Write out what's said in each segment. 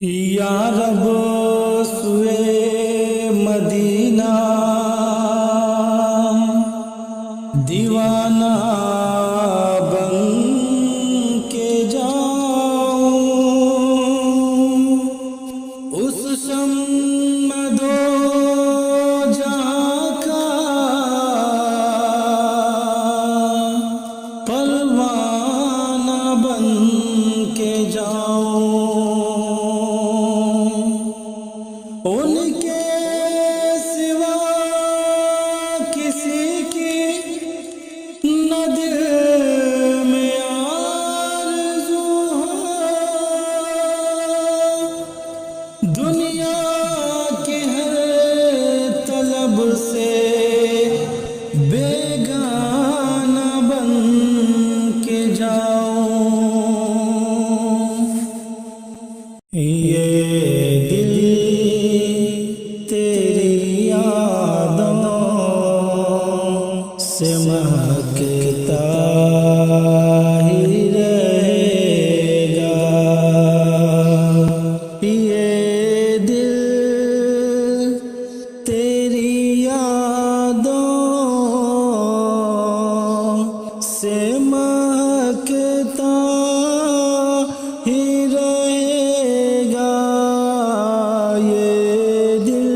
یا رب سوئے مدینہ دیوانہ بن کے جاؤں، اس شمع دو جہاں کا پروانہ بن کے جاؤں، ان کے سوا کسی کی نہ دل میں آرزو ہے، دنیا کے ہر طلب سے بیگانہ بن کے جاؤں، یہ دل تیری یادوں سے مہکتا ہی رہے گا، یہ دل تیری یادوں سے مہکتا ہی رہے گا، یہ دل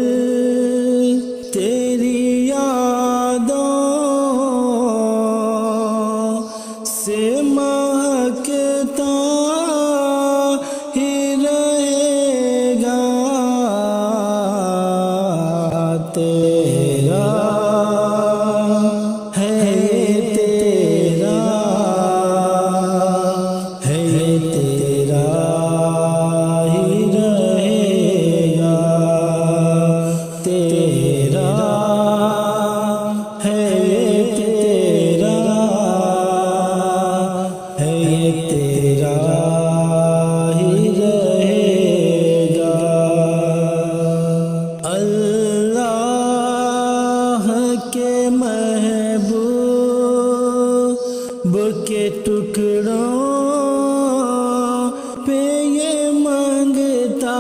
تیری یادوں سے مہکتا ہی رہے گا، تیرا ہے یہ تیرا ہے یہ تیرا ہی رہے گا، تیرا ہے یہ تیرا ہے یہ تیرا ہی رہے گا، اللہ کے محبوب کے ٹکڑوں پہ یہ مانگتا،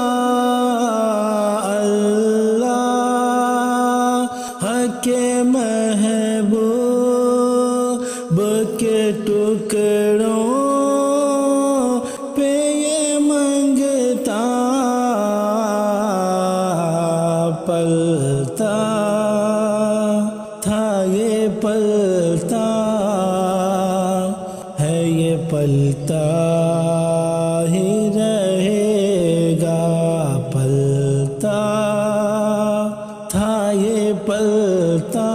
اللہ کے محبوب کے ٹکڑوں پہ یہ مانگتا، پلتا تھا یہ پلتا ہے یہ پلتا ہی رہے گا، پلتا تھا یہ پلتا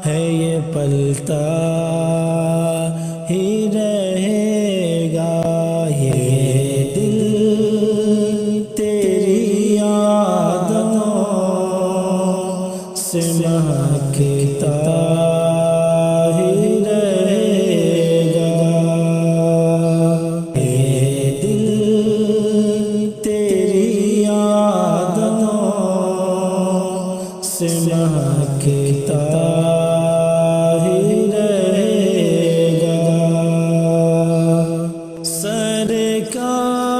ہے یہ پلتا ہی رہے گا، یہ دل تیری یادوں سے مہکتا ہی رہے گا، یہ دل تیری یادوں سے مہکتا ہی رہے گا، سرکار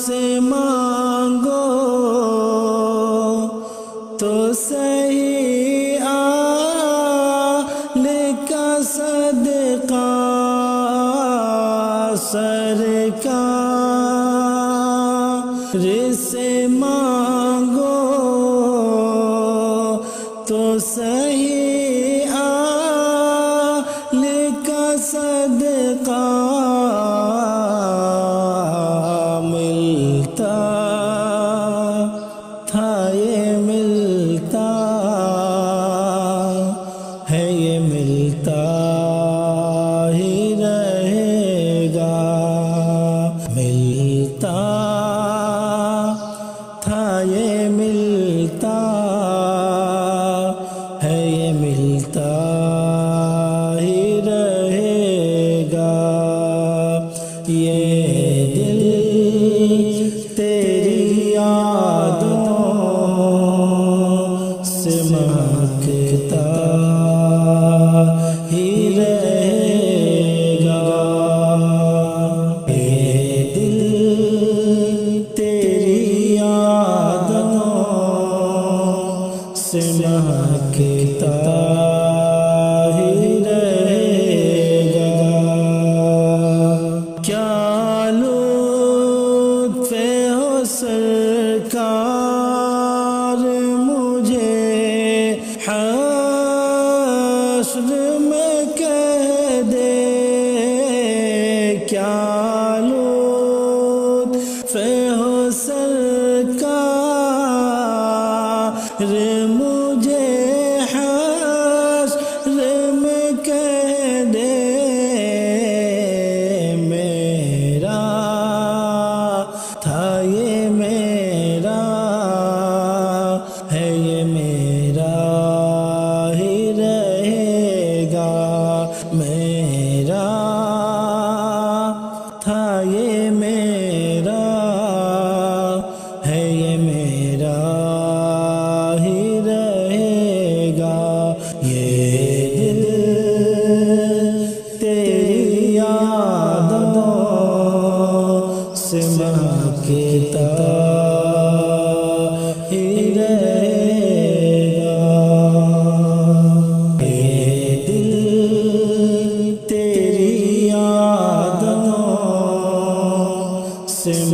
سے مانگو تو صحیح آل کا صدقہ، سرکار سے مانگو تو صحیح آل کا صدقہ، ملتا تھا یہ ملتا ہے یہ ملتا ہی رہے گا، ملتا تھا یہ ملتا ہے یہ ملتا ہی رہے گا، یہ دل تیری یادوں سے مہکتا ہی رہے گا،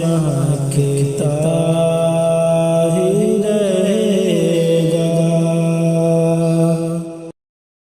جہاں